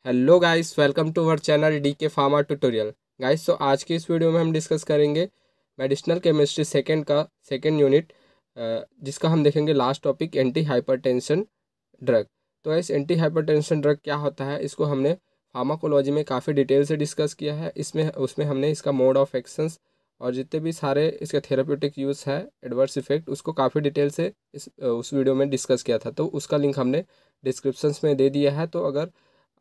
Hello guys, welcome to our channel D K pharma tutorial. Guys, तो आज की इस वीडियो में हम डिस्कस करेंगे मेडिसिनल केमिस्ट्री सेकेंड का सेकेंड यूनिट, जिसका हम देखेंगे last topic anti hypertension drug. तो इस एंटी हाइपरटेंशन ड्रग क्या होता है, इसको हमने फार्माकोलॉजी में काफ़ी डिटेल से डिस्कस किया है। उसमें हमने इसका मोड ऑफ एक्शंस और जितने भी सारे इसके थेराप्यूटिक यूज़ है, एडवर्स इफेक्ट, उसको काफ़ी डिटेल से उस वीडियो में डिस्कस किया था। तो उसका लिंक हमने डिस्क्रिप्शंस में दे दिया है। तो अगर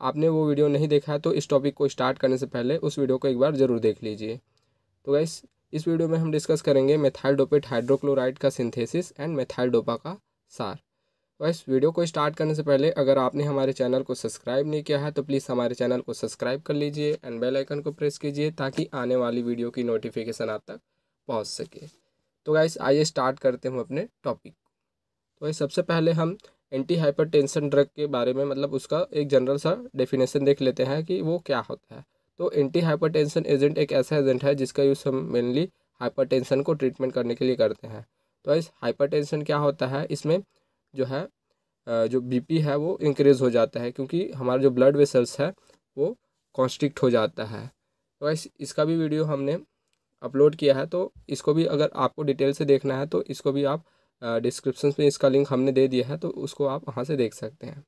आपने वो वीडियो नहीं देखा है तो इस टॉपिक को स्टार्ट करने से पहले उस वीडियो को एक बार ज़रूर देख लीजिए। तो गाइस, इस वीडियो में हम डिस्कस करेंगे मेथाइल डोपेट हाइड्रोक्लोराइड का सिंथेसिस एंड मेथाइल डोपा का सार। तो इस वीडियो को स्टार्ट करने से पहले अगर आपने हमारे चैनल को सब्सक्राइब नहीं किया है तो प्लीज़ हमारे चैनल को सब्सक्राइब कर लीजिए एंड बेल आइकन को प्रेस कीजिए ताकि आने वाली वीडियो की नोटिफिकेशन आप तक पहुँच सके। तो गाइस, आइए स्टार्ट करते हैं अपने टॉपिक। तो सबसे पहले हम एंटी हाइपरटेंशन ड्रग के बारे में, मतलब उसका एक जनरल सा डेफिनेशन देख लेते हैं कि वो क्या होता है। तो एंटी हाइपरटेंशन एजेंट एक ऐसा एजेंट है जिसका यूज़ हम मेनली हाइपरटेंशन को ट्रीटमेंट करने के लिए करते हैं। तो इस हाइपरटेंशन क्या होता है, इसमें जो है जो बीपी है वो इंक्रीज़ हो जाता है, क्योंकि हमारा जो ब्लड वेसल्स है वो कॉन्स्ट्रिक्ट हो जाता है। तो इसका भी वीडियो हमने अपलोड किया है, तो इसको भी अगर आपको डिटेल से देखना है तो इसको भी आप डिस्क्रिप्शन में इसका लिंक हमने दे दिया है, तो उसको आप वहाँ से देख सकते हैं।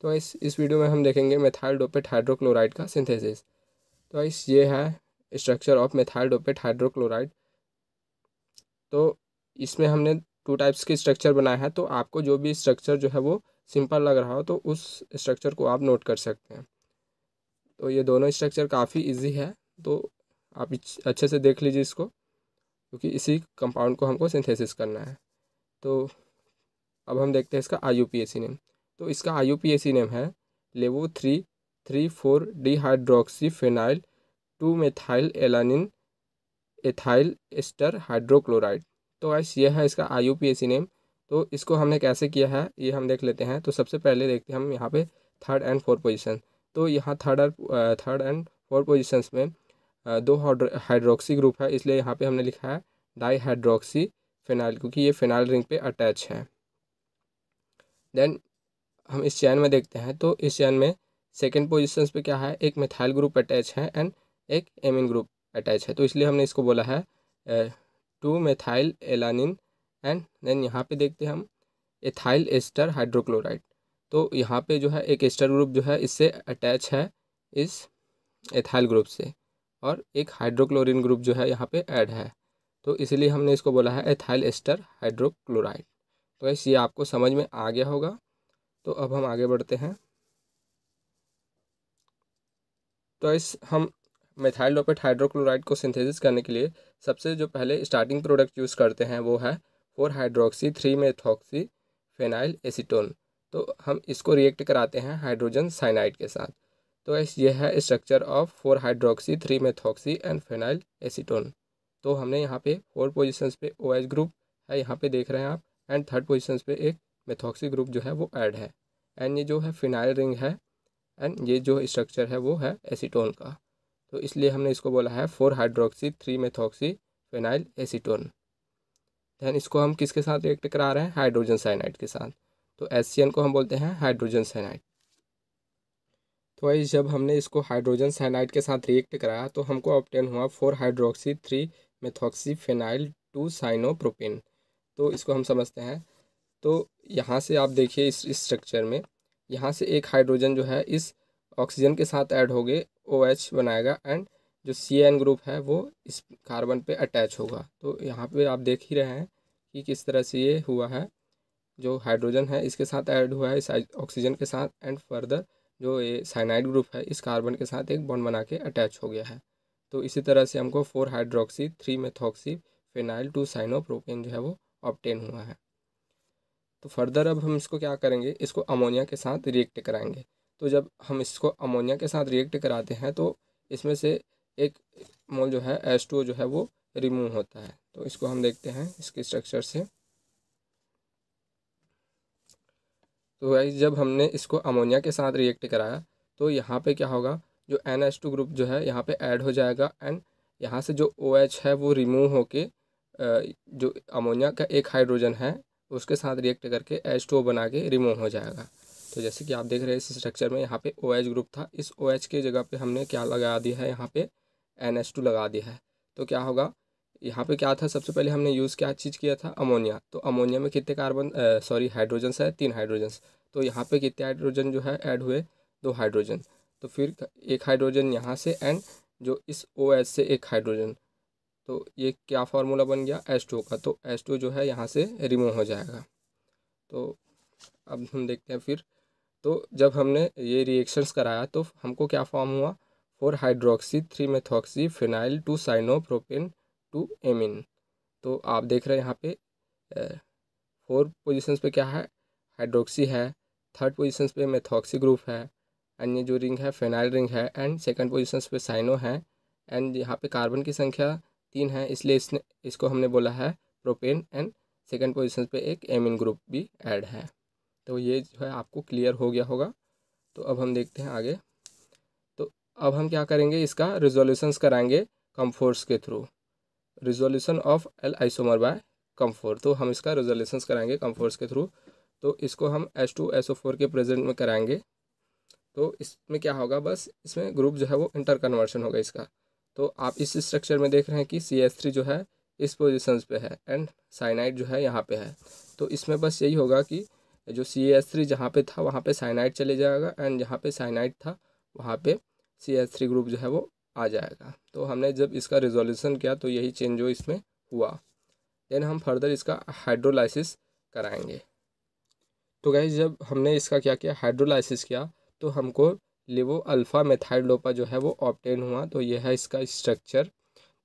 तो इस वीडियो में हम देखेंगे मेथाइल डोपेट हाइड्रोक्लोराइड का सिंथेसिस। तो ये है स्ट्रक्चर ऑफ मेथाइल डोपेट हाइड्रोक्लोराइड। तो इसमें हमने टू टाइप्स के स्ट्रक्चर बनाए हैं, तो आपको जो भी स्ट्रक्चर जो है वो सिंपल लग रहा हो तो उस स्ट्रक्चर को आप नोट कर सकते हैं। तो ये दोनों स्ट्रक्चर काफ़ी ईजी है, तो आप अच्छे से देख लीजिए इसको, क्योंकि इसी कंपाउंड को हमको सिंथेसिस करना है। तो अब हम देखते हैं इसका IUPAC नेम। तो इसका IUPAC नेम है लेवो-3,3,4 dihydroxy phenyl 2 methyl alanine ethyl ester hydrochloride. तो गाइस, ये है इसका IUPAC नेम। तो इसको हमने कैसे किया है ये हम देख लेते हैं। तो सबसे पहले देखते हैं हम यहाँ पे थर्ड एंड फोर्थ पोजीशन। तो यहाँ थर्ड एंड फोर्थ पोजीशंस में दो हाइड्रोक्सी ग्रुप है, इसलिए यहाँ पे हमने लिखा है डाई हाइड्रोक्सी फेनाइल, क्योंकि ये फेनाइल रिंग पे अटैच है। देन हम इस चैन में देखते हैं, तो इस चैन में सेकेंड पोजीशंस पे क्या है, एक मिथाइल ग्रुप अटैच है एंड एक एमिन ग्रुप अटैच है। तो इसलिए हमने इसको बोला है 2 मेथाइल एलानिन एंड देन यहाँ पे देखते हैं हम एथाइल एस्टर हाइड्रोक्लोराइड। तो यहाँ पे जो है एक एस्टर ग्रुप जो है इससे अटैच है इस एथाइल ग्रुप से, और एक हाइड्रोक्लोरिन ग्रुप जो है यहाँ पे ऐड है। तो इसलिए हमने इसको बोला है एथाइल एस्टर हाइड्रोक्लोराइड। तो ये आपको समझ में आ गया होगा। तो अब हम आगे बढ़ते हैं। तो हम मेथाइल डोपेट हाइड्रोक्लोराइड को सिंथेसिस करने के लिए सबसे जो पहले स्टार्टिंग प्रोडक्ट यूज़ करते हैं वो है 4 हाइड्रोक्सी 3 मेथॉक्सी फेनाइल एसीटोन। तो हम इसको रिएक्ट कराते हैं हाइड्रोजन साइनाइड के साथ। तो ये है structure of 4 hydroxy 3 methoxy and phenyl acetone. तो हमने यहाँ पे 4 पोजिशंस पे OH ग्रुप है, यहाँ पे देख रहे हैं आप, एंड थर्ड पोजिशंस पे एक मेथॉक्सी ग्रुप जो है वो ऐड है, एंड ये जो है फिनाइल रिंग है, एंड ये जो स्ट्रक्चर है वो है एसीटोन का। तो इसलिए हमने इसको बोला है 4 hydroxy 3 methoxy phenyl acetone. Then इसको हम किसके साथ रिएक्ट करा रहे हैं, हाइड्रोजन साइनाइड के साथ। तो HCN को हम बोलते हैं हाइड्रोजन साइनाइड। तो वही जब हमने इसको हाइड्रोजन साइनाइड के साथ रिएक्ट कराया तो हमको ऑब्टेन हुआ 4 हाइड्रोक्सी 3 मेथॉक्सी फेनाइल 2 साइनोप्रोपेन। तो इसको हम समझते हैं। तो यहाँ से आप देखिए इस स्ट्रक्चर में यहाँ से एक हाइड्रोजन जो है इस ऑक्सीजन के साथ ऐड हो गए, OH बनाएगा, एंड जो CN ग्रुप है वो इस कार्बन पे अटैच होगा। तो यहाँ पे आप देख ही रहे हैं कि किस तरह से ये हुआ है। जो हाइड्रोजन है इसके साथ ऐड हुआ है इस ऑक्सीजन के साथ, एंड फर्दर जो ये साइनाइड ग्रुप है इस कार्बन के साथ एक बॉन्ड बना के अटैच हो गया है। तो इसी तरह से हमको 4 हाइड्रोक्सी 3 मेथॉक्सी फेनाइल 2 साइनोप्रोपेन जो है वो ऑब्टेन हुआ है। तो फर्दर अब हम इसको क्या करेंगे, इसको अमोनिया के साथ रिएक्ट कराएंगे। तो जब हम इसको अमोनिया के साथ रिएक्ट कराते हैं तो इसमें से एक मोल जो है H2O जो है वो रिमूव होता है। तो इसको हम देखते हैं इसके स्ट्रक्चर से। तो गाइस, जब हमने इसको अमोनिया के साथ रिएक्ट कराया तो यहाँ पे क्या होगा, जो NH2 ग्रुप जो है यहाँ पे ऐड हो जाएगा, एंड यहाँ से जो OH है वो रिमूव होके जो अमोनिया का एक हाइड्रोजन है उसके साथ रिएक्ट करके H2O बना के रिमूव हो जाएगा। तो जैसे कि आप देख रहे हैं इस स्ट्रक्चर में यहाँ पे OH ग्रुप था, इस OH के जगह पे हमने क्या लगा दिया है, यहाँ पे NH2 लगा दिया है। तो क्या होगा, यहाँ पे क्या था, सबसे पहले हमने यूज़ क्या चीज़ किया था, अमोनिया। तो अमोनिया में कितने कार्बन हाइड्रोजन्स है, 3 हाइड्रोजन्स। तो यहाँ पे कितने हाइड्रोजन जो है ऐड हुए, 2 हाइड्रोजन। तो फिर एक हाइड्रोजन यहाँ से एंड जो इस OH से एक हाइड्रोजन, तो ये क्या फार्मूला बन गया, H2 का। तो H2 जो है यहाँ से रिमूव हो जाएगा। तो अब हम देखते हैं फिर, तो जब हमने ये रिएक्शंस कराया तो हमको क्या फॉर्म हुआ, 4 हाइड्रोक्सी 3 मेथॉक्सी फिनाइल 2 साइनोप्रोपेन 2 एमिन। तो आप देख रहे हैं यहाँ पे 4 पोजीशंस पे क्या है, हाइड्रोक्सी है, 3rd पोजीशंस पे मेथॉक्सी ग्रुप है, एंड ये जो रिंग है फेनाइल रिंग है, एंड 2nd पोजीशंस पे साइनो है, एंड यहाँ पे कार्बन की संख्या 3 है, इसलिए इसको हमने बोला है प्रोपेन, एंड 2nd पोजीशन पे एक एमिन ग्रुप भी ऐड है। तो ये जो है आपको क्लियर हो गया होगा। तो अब हम देखते हैं आगे। तो अब हम क्या करेंगे, इसका रिजोल्यूशंस कराएंगे कम्फोर्स के through, resolution of L isomer by camphor. तो हम इसका रिजोल्यूशंस कराएंगे कम्फोर्स के थ्रू। तो इसको हम H2SO4 के प्रेजेंट में कराएंगे। तो इसमें क्या होगा, बस इसमें ग्रुप जो है वो इंटर कन्वर्शन होगा इसका। तो आप इस स्ट्रक्चर में देख रहे हैं कि CH3 जो है इस पोजीशंस पे है एंड साइनाइड जो है यहाँ पे है। तो इसमें बस यही होगा कि जो CH3 जहाँ पे था वहाँ पे साइनाइड चले जाएगा, एंड जहाँ पे साइनाइड था वहाँ पे CH3 ग्रुप जो है वो आ जाएगा। तो हमने जब इसका रिजोल्यूशन किया तो यही चेंज जो इसमें हुआ। देन हम फर्दर इसका हाइड्रोलाइसिस कराएंगे। तो गाइस जब हमने इसका क्या किया, हाइड्रोलाइसिस किया, तो हमको लिवो अल्फ़ा मेथाइल डोपा जो है वो ऑब्टेन हुआ। तो यह है इसका स्ट्रक्चर।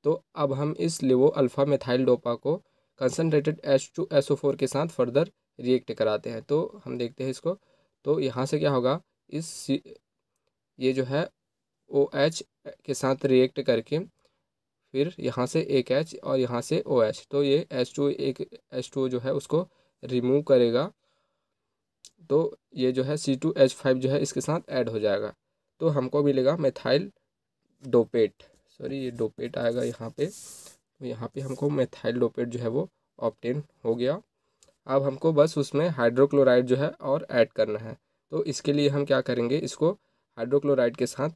तो अब हम इस लिवो अल्फ़ा मेथाइल डोपा को कंसनट्रेटेड H2SO4 के साथ फर्दर रिएक्ट कराते हैं। तो हम देखते हैं इसको। तो यहाँ से क्या होगा, ये जो है OH के साथ रिएक्ट करके फिर यहाँ से एक H और यहाँ से OH, तो ये H2 जो है उसको रिमूव करेगा। तो ये जो है C2H5 जो है इसके साथ ऐड हो जाएगा। तो हमको मिलेगा मेथाइल डोपेट, सॉरी ये डोपेट आएगा यहाँ पे। तो यहाँ पे हमको मेथाइल डोपेट जो है वो ऑब्टेन हो गया। अब हमको बस उसमें हाइड्रोक्लोराइड जो है और ऐड करना है। तो इसके लिए हम क्या करेंगे, इसको हाइड्रोक्लोराइड के साथ,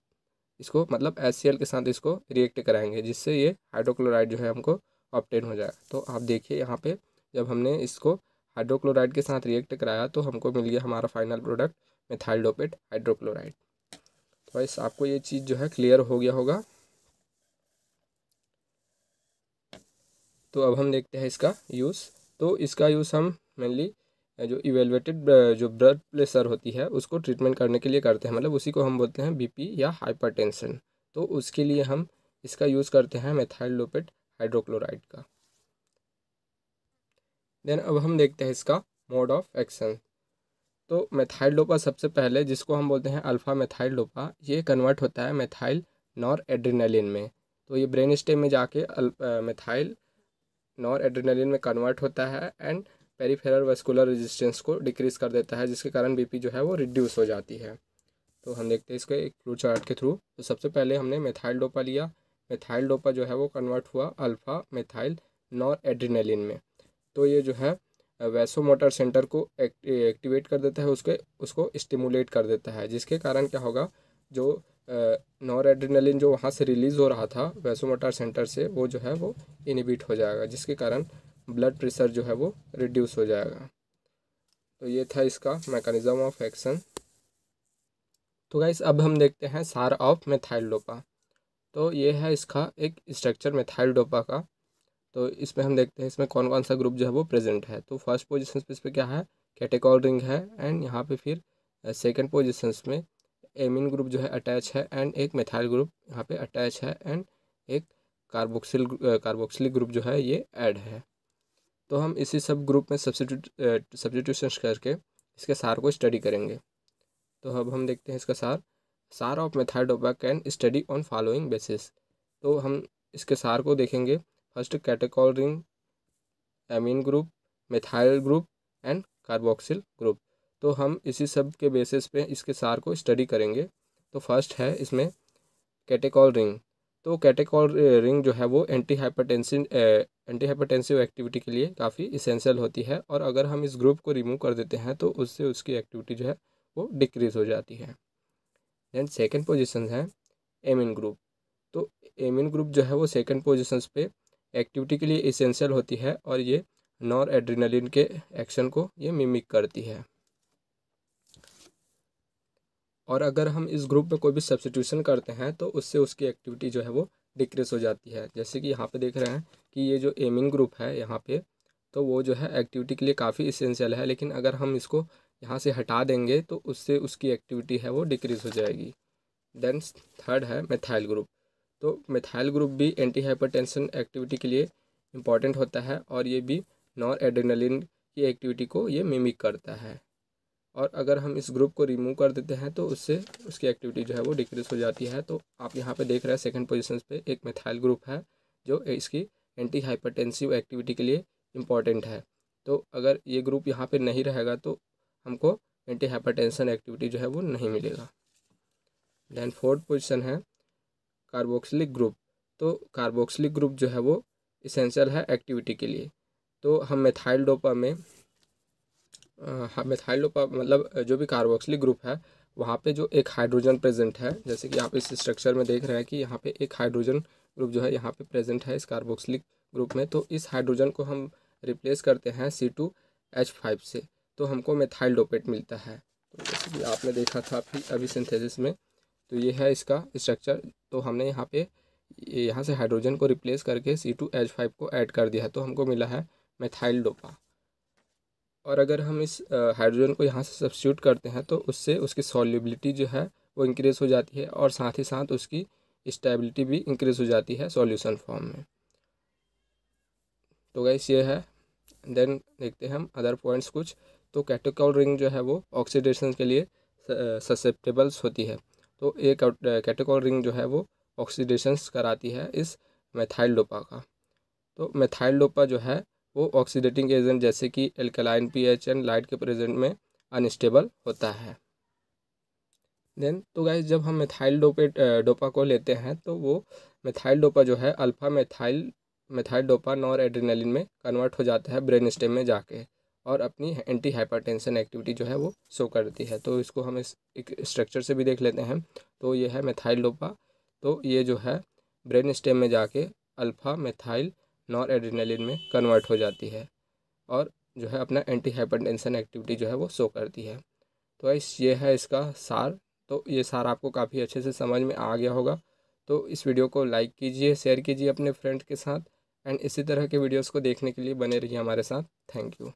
इसको मतलब HCl के साथ इसको रिएक्ट कराएंगे, जिससे ये हाइड्रोक्लोराइड जो है हमको ऑब्टेन हो जाएगा। तो आप देखिए यहाँ पे जब हमने इसको हाइड्रोक्लोराइड के साथ रिएक्ट कराया तो हमको मिल गया हमारा फाइनल प्रोडक्ट मेथाइल डोपेट हाइड्रोक्लोराइड। तो इस आपको ये चीज़ जो है क्लियर हो गया होगा। तो अब हम देखते हैं इसका यूज़। तो इसका यूज़ हम मेनली जो इवेलुएटेड जो ब्लड प्रेशर होती है उसको ट्रीटमेंट करने के लिए करते हैं, मतलब उसी को हम बोलते हैं BP या हाइपरटेंशन। तो उसके लिए हम इसका यूज़ करते हैं मेथाइल डोपेट हाइड्रोक्लोराइड का। देन अब हम देखते हैं इसका मोड ऑफ एक्शन। तो मेथाइल डोपा सबसे पहले, जिसको हम बोलते हैं अल्फ़ा मेथाइल डोपा, ये कन्वर्ट होता है मेथाइल नॉर एड्रेनालिन में। तो ये ब्रेन स्टेम में जाके मेथाइल नॉर एड्रेनालिन में कन्वर्ट होता है एंड पेरिफेरल वेस्कुलर रेजिस्टेंस को डिक्रीज़ कर देता है, जिसके कारण BP जो है वो रिड्यूस हो जाती है। तो हम देखते हैं इसके एक फ्लो चार्ट के थ्रू। तो सबसे पहले हमने मेथाइल डोपा लिया, मेथाइल डोपा जो है वो कन्वर्ट हुआ अल्फ़ा मेथाइल नॉर एड्रेनालिन में। तो ये जो है वैसोमोटर सेंटर को एक्टिवेट कर देता है, उसको स्टिमुलेट कर देता है, जिसके कारण क्या होगा, जो नॉर एड्रेनालिन जो वहाँ से रिलीज़ हो रहा था वैसोमोटर सेंटर से, वो जो है वो इनहिबिट हो जाएगा, जिसके कारण ब्लड प्रेशर जो है वो रिड्यूस हो जाएगा। तो ये था इसका मैकेनिज्म ऑफ एक्शन। तो गाइस अब हम देखते हैं सार ऑफ मेथाइल डोपा। तो ये है इसका एक स्ट्रक्चर मेथाइल डोपा का। तो इसमें हम देखते हैं इसमें कौन कौन सा ग्रुप जो है वो प्रेजेंट है। तो फर्स्ट पोजीशन पे इस पर क्या है, कैटेकॉल रिंग है, एंड यहाँ पे फिर सेकंड पोजीशंस में एमिन ग्रुप जो है अटैच है, एंड एक मेथाइल ग्रुप यहाँ पे अटैच है, एंड एक कार्बोक्सिलिक ग्रुप जो है ये ऐड है। तो हम इसी सब ग्रुप में सब्स्टिट्यूशन करके इसके सार को स्टडी करेंगे। तो अब हम देखते हैं इसका SAR of methyl dopa can study on following basis. तो हम इसके सार को देखेंगे। First catechol ring, amine group, methyl group and carboxyl group. तो हम इसी सब के बेसिस पे इसके सार को स्टडी करेंगे। तो फर्स्ट है इसमें कैटेकॉल रिंग। तो कैटेकॉल रिंग जो है वो एंटी हाइपरटेंसिव एक्टिविटी के लिए काफ़ी इसेंशियल होती है, और अगर हम इस ग्रुप को रिमूव कर देते हैं तो उससे उसकी एक्टिविटी जो है वो डिक्रीज़ हो जाती है। देन सेकंड पोजीशन है एमिन ग्रुप। तो एमिन ग्रुप जो है वो सेकंड पोजीशंस पे एक्टिविटी के लिए इसेंशियल होती है और ये नॉर एड्रेनलिन के एक्शन को ये मिमिक करती है। और अगर हम इस ग्रुप में कोई भी सब्स्टिट्यूशन करते हैं तो उससे उसकी एक्टिविटी जो है वो डिक्रीज हो जाती है। जैसे कि यहाँ पे देख रहे हैं कि ये जो एमिन ग्रुप है यहाँ पे, तो वो जो है एक्टिविटी के लिए काफ़ी इसेंशियल है, लेकिन अगर हम इसको यहाँ से हटा देंगे तो उससे उसकी एक्टिविटी है वो डिक्रीज हो जाएगी। देन थर्ड है मेथाइल ग्रुप। तो मेथाइल ग्रुप भी एंटी हाइपरटेंशन एक्टिविटी के लिए इम्पॉर्टेंट होता है और ये भी नॉर एड्रेनलिन की एक्टिविटी को ये मिमिक करता है। और अगर हम इस ग्रुप को रिमूव कर देते हैं तो उससे उसकी एक्टिविटी जो है वो डिक्रीज हो जाती है। तो आप यहाँ पे देख रहे हैं सेकंड पोजीशन पे एक मेथाइल ग्रुप है जो इसकी एंटी हाइपरटेंसिव एक्टिविटी के लिए इम्पॉर्टेंट है। तो अगर ये ग्रुप यहाँ पे नहीं रहेगा तो हमको एंटी हाइपरटेंशन एक्टिविटी जो है वो नहीं मिलेगा। देन फोर्थ पोजीशन है कार्बोक्सिलिक ग्रुप। तो कार्बोक्सिलिक ग्रुप जो है वो इसेंशियल है एक्टिविटी के लिए। तो हम मेथाइल डोपा में मेथाइल डोपा मतलब जो भी कार्बोक्सिलिक ग्रुप है वहाँ पे जो एक हाइड्रोजन प्रेजेंट है, जैसे कि आप इस स्ट्रक्चर में देख रहे हैं कि यहाँ पे एक हाइड्रोजन ग्रुप जो है यहाँ पे प्रेजेंट है इस कार्बोक्सिलिक ग्रुप में। तो इस हाइड्रोजन को हम रिप्लेस करते हैं C2H5 से, तो हमको मेथाइल डोपेट मिलता है। तो जैसे कि आपने देखा था अभी सिंथेसिस में, तो ये है इसका स्ट्रक्चर। तो हमने यहाँ से हाइड्रोजन को रिप्लेस करके C2H5 को ऐड कर दिया है, तो हमको मिला है मेथाइल डोपा। और अगर हम इस हाइड्रोजन को यहाँ से सब्स्टिट्यूट करते हैं तो उससे उसकी सॉल्युबिलिटी जो है वो इंक्रीज़ हो जाती है और साथ ही साथ उसकी स्टेबिलिटी भी इंक्रीज़ हो जाती है सॉल्यूशन फॉर्म में। तो गाइस ये है। देन देखते हैं हम अदर पॉइंट्स कुछ। तो कैटेकोल रिंग जो है वो ऑक्सीडेशन के लिए ससेप्टेबल्स होती है। तो एक कैटेकोल रिंग जो है वो ऑक्सीडेशंस कराती है इस मेथाइल डोपा का। तो मेथाइल डोपा जो है वो ऑक्सीडेटिंग एजेंट जैसे कि एल्कलाइन पीएच एंड लाइट के प्रेजेंट में अनस्टेबल होता है। देन तो गाइस जब हम मेथाइल डोपा को लेते हैं तो वो मेथाइल डोपा जो है alpha methyl dopa nor adrenaline में कन्वर्ट हो जाता है ब्रेन स्टेम में जाके और अपनी एंटी हाइपरटेंशन एक्टिविटी जो है वो शो करती है। तो इसको हम इस एक स्ट्रक्चर से भी देख लेते हैं। तो ये है मेथाइल डोपा। तो ये जो है ब्रेन स्टेम में जाके अल्फा मेथाइल नॉर एड्रेनलिन में कन्वर्ट हो जाती है और जो है अपना एंटी हाइपरटेंशन एक्टिविटी जो है वो शो करती है। तो ये है इसका सार। तो ये सार आपको काफ़ी अच्छे से समझ में आ गया होगा। तो इस वीडियो को लाइक कीजिए, शेयर कीजिए अपने फ्रेंड के साथ एंड इसी तरह के वीडियोस को देखने के लिए बने रहिए हमारे साथ। Thank you.